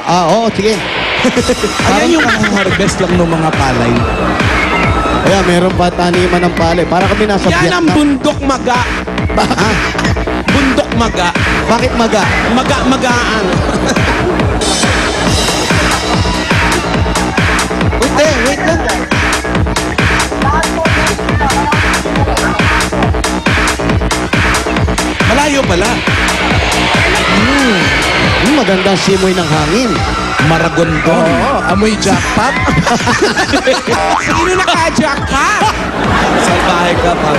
Oo, sige. Ayan yung harvest lang ng mga palay. Ayan, meron pa taniman ng palay. Para kami nasa Yan ang Vietnam. bundok maga. Ah, Bundok maga. bakit maga? Magaan. Wait lang. Malayo pala. Maganda simoy ng hangin. Maragondon. Oo, amoy jackpot. Sino naka-jackpot? Salbahe ka pa.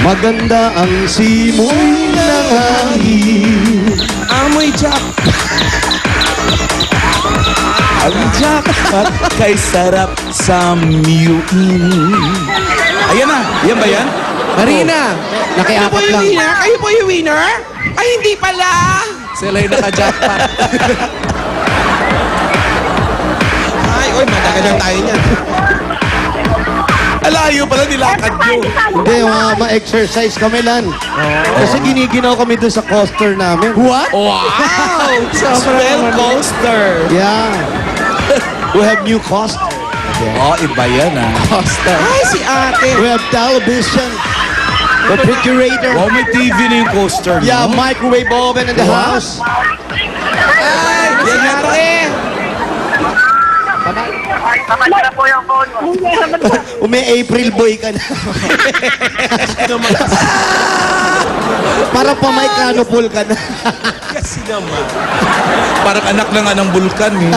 Maganda ang simoy ng hangin. Amoy jackpot. Ang jackpot kay sarap sa miyuin. Ayan na. Yan ba yan? Marina, Nakiapat lang. Kayo po yung winner? Ay, hindi pala. sila yung naka-jackpot. Ay, oy, matagal lang tayo niyan. Alayo pala nilakad nyo. Hindi, ma-exercise kami lang. Kasi giniginaw kami doon sa coaster namin. What? Wow! Spell coaster. Yeah. We have new coaster. Oh, iba yan ah. Costa. Ay, si ate. We have television. Refrigerator. Wow, may TV na yung coaster, no? Yeah, microwave oven in the house. Ay, yan na to eh. Tamat na po yung phone mo. Umi-April boy ka na. Para pa may canopol ka na. Kasi naman. Parang anak na nga ng bulkan eh.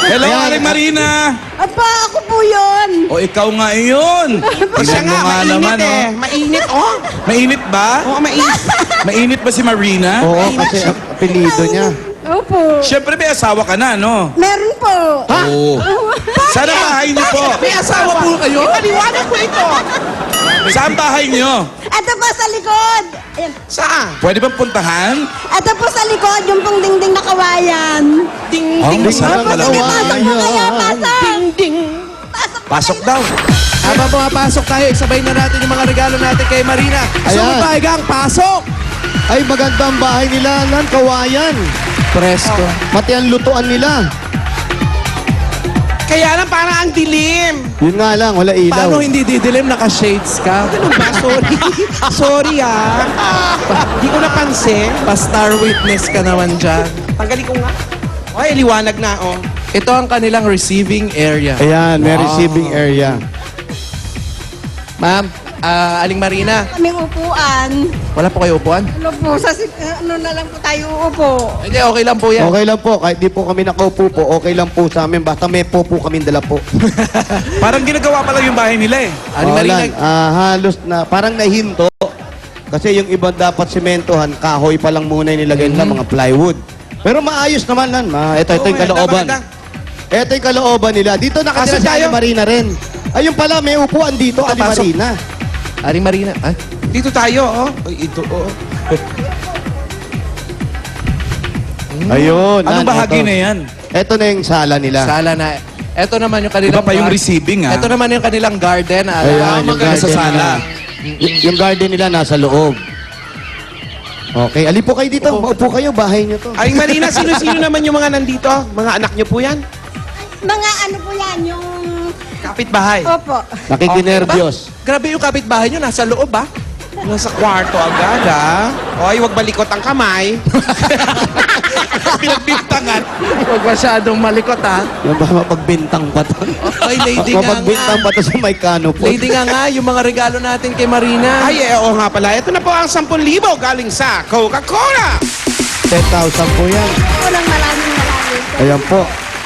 Hello, Ayan. Aling Marina. Apa, ako po yun. O, ikaw nga iyon. Siya Tingnan mo nga, mainit naman, eh. oh. Mainit, oh. Mainit ba? Oo, mainit. Mainit ba si Marina? Oo, kasi ang apelido niya. Opo. Siyempre may asawa ka na, no? Meron po. Oo. Saan ang bahay niyo po? May asawa po kayo? Paliwanag ko ito. Saan bahay niyo? Ito po sa likod. Ayan. Saan? Pwede bang puntahan? Ito po sa likod, yung pong dingding na kawayan. Ding, Oh, ding, masarap Opo, pala. sige, pasok po kayo, pasok. ding, ding. Pasok daw. Habang pumapasok tayo, isabay na natin yung mga regalo natin kay Marina. Ayan. Sumabay gang, pasok! Ay, magandang bahay nila, Lan, kawayan. Presko. Pati ang lutuan nila. Kaya lang parang ang dilim. Yun nga lang, wala ilaw. Paano hindi didilim? Naka-shades ka. Ano ba? Sorry. Sorry ah. Di ko napansin. Pa-star witness ka naman dyan. Tanggalin ko nga. Ay, liwanag na, oh. Ito ang kanilang receiving area. Ayan, may Wow. receiving area. Ma'am, Aling Marina, Kaming upuan. wala po kayo upuan? Ano po, ano na lang po tayo uupo. Hindi, okay lang po yan. Okay lang po, kahit di po kami nakaupo po, okay lang po sa amin. Basta may po kami dala po. Parang ginagawa pa lang yung bahay nila eh. Aling Marina, Lan, halos na, parang nahinto. Kasi yung ibang dapat sementohan, kahoy pa lang muna yung nilagay nila, mga plywood. Pero maayos naman, Lan. Ito yung Oo, kalooban. maganda. Ito yung kalooban nila. Dito nakatira Asan si tayo? Ali Marina rin. Ayun pala, may upuan dito, Ali Pasok. Marina. Aling Marina, ay, Dito tayo, oh. Ay, ito, oh. Ayun. Anong Lan, bahagi ito. na yan? Ito na yung sala nila. sala na. Ito naman yung kanilang... Iba pa yung receiving ah. Ito naman yung kanilang garden. Ayan, yung maganda sa garden sala. Yung garden nila nasa loob. Okay, ali po kayo dito. Maupo kayo, bahay niyo to. Ay, Marina, sino-sino naman yung mga nandito? Mga anak niyo po yan? Mga ano po yan, yung... Kapitbahay. Opo. Nakikinervyos. Grabe yung kapitbahay nyo, nasa loob ba? Nasa kwarto agad, ah. Oy, wag balikot ang kamay. Pinagbintangan. Huwag masyadong malikot ha. Yung ba mapagbintang pa to? Okay, lady nga Mapagbintang nga. pa to sa may canopy. Lady nga, yung mga regalo natin kay Marina. Ay, oo nga pala. Ito na po ang 10,000 galing sa Coca-Cola. 10,000 po yan. Walang maraming. Ayan po.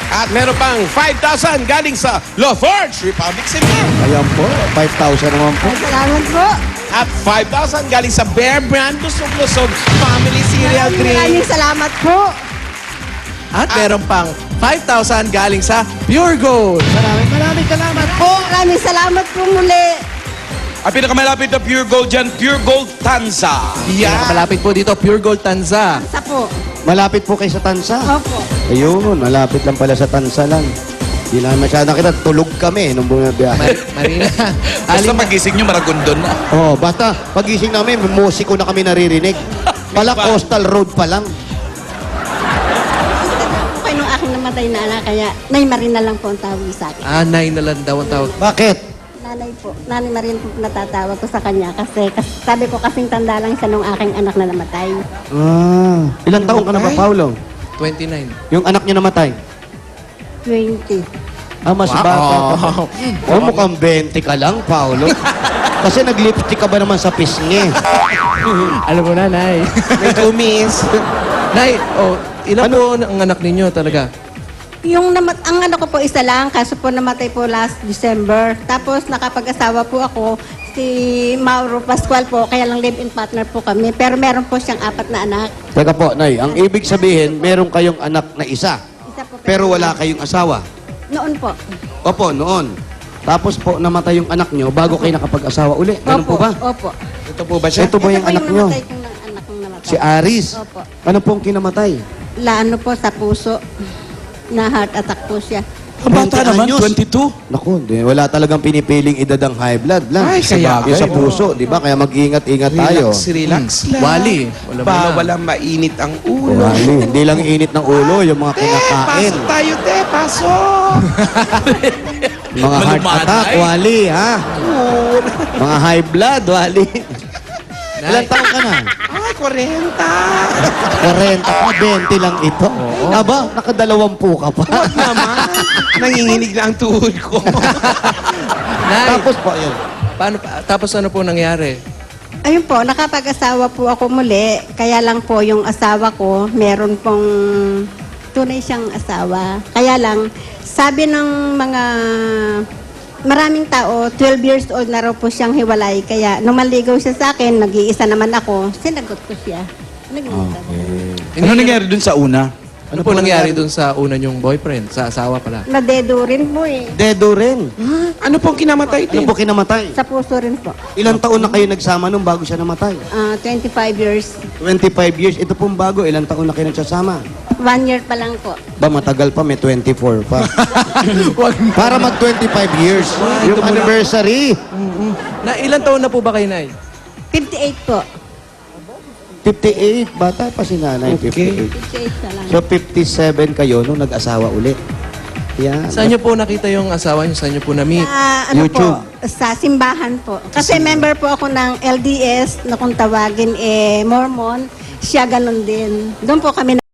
At meron pang 5,000 galing sa Lafarge Republic Cement. Ayan po. 5,000 naman po. Salamat po. At 5,000 galing sa Bear Brand Lusog-Lusog Family Cereal Maraming Drink. salamat po. At meron pang 5,000 galing sa Pure Gold. Maraming salamat po. Maraming salamat po muli. Ang pinakamalapit na Pure Gold dyan, Pure Gold Tanza. Yeah. Malapit po dito, Pure Gold Tanza. Sa po. Malapit po kayo sa Tansa. Opo. Ayun, malapit lang pala sa Tansa lang. Hindi na masyadong kita. Tulog kami nung bumabiyahe. Marina, Basta Aling, magising nyo, maragondon na. Oh, basta pagising namin, may musiko na kami naririnig. Pala Coastal Road pa lang. namatay na anak, kaya Nay Marina lang po ang tawag sa akin. Nay na lang daw ang tawag. Bakit? Nanay po, Nanay Marina po natatawag ko sa kanya kasi sabi ko kasing tanda lang siya nung aking anak na namatay. Ilang taong ka na ba, Paulo? 29. Yung anak niya namatay? 20. Mas bata ka pa. Mukhang 20 ka lang, Paulo. Kasi nag-lipstick ka ba naman sa pisngi? Alam mo na, Nay. May kumis. Nay, ilan po ang anak ninyo talaga? Ang ano ko po isa lang, kaso po namatay po last December. Tapos nakapag-asawa po ako, si Mauro Pascual po, kaya lang live-in partner po kami. Pero meron po siyang 4 na anak. Teka po, Nay, ang ibig sabihin, meron kayong anak na isa, Isa po pero wala kayong asawa. Noon po. Opo, noon. Tapos po, namatay yung anak nyo bago kayo nakapag-asawa uli. Ganun po ba? Opo. Ito po ba siya? Ito ba yung anak nyo? namatay kong anak kong namatay. Si Aris. Opo. Ano pong kinamatay? Ano po sa puso. Na heart attack po siya. Ang bata 20 naman, anyos. 22. Naku, wala talagang pinipiling edad ang high blood lang. Ay, kaya Yung sa kayo. puso, di ba? Kaya mag-ingat-ingat tayo. Relax lang. Wali. Wala mo na. Walang mainit ang ulo. Wali. Hindi lang init ng ulo, yung mga kinakain. Pasok tayo, te. Pasok. Mga heart Malumanay. attack, wali, ha? Mga high blood, wali. Ilan taon ka na? Ay, 40. 40 pa, 20 lang ito. Aba, nakadalawampu ka pa. Huwag naman. Nanginginig na ang tuhod ko. Nay, Tapos po, yun. tapos ano po nangyari? Ayun po, nakapag-asawa po ako muli. Kaya lang po yung asawa ko, meron pong tunay siyang asawa. Kaya lang, sabi ng mga maraming tao, 12 years old na raw po siyang hiwalay. Kaya nung maligaw siya sa akin, nag-iisa naman ako, sinagot ko siya. Nagmita. Ano nangyari dun sa una? Ano po nangyari dun sa una niyong boyfriend? Sa asawa pala? Nadedo rin po eh. Dedo rin. Ano pong kinamatay, te? Ano po kinamatay? Sa puso rin po. Ilang taon na kayo nagsama nung bago siya namatay? 25 years. 25 years. Ito pong bago, ilang taon na kayo nagsasama? 1 year pa lang po. Ba, matagal pa, may 24 pa. Para mag 25 years. Yung anniversary. Na ilan taon na po ba kayo, Nay? 58 po. 58, bata pa si nanay, 58. 58 na lang. So 57 kayo nung nag-asawa ulit. Yan. Saan niyo po nakita yung asawa niyo? Saan niyo po na-meet? YouTube. Po, sa simbahan po. Kasi member po ako ng LDS na kung tawagin Mormon. Siya ganun din. Doon po kami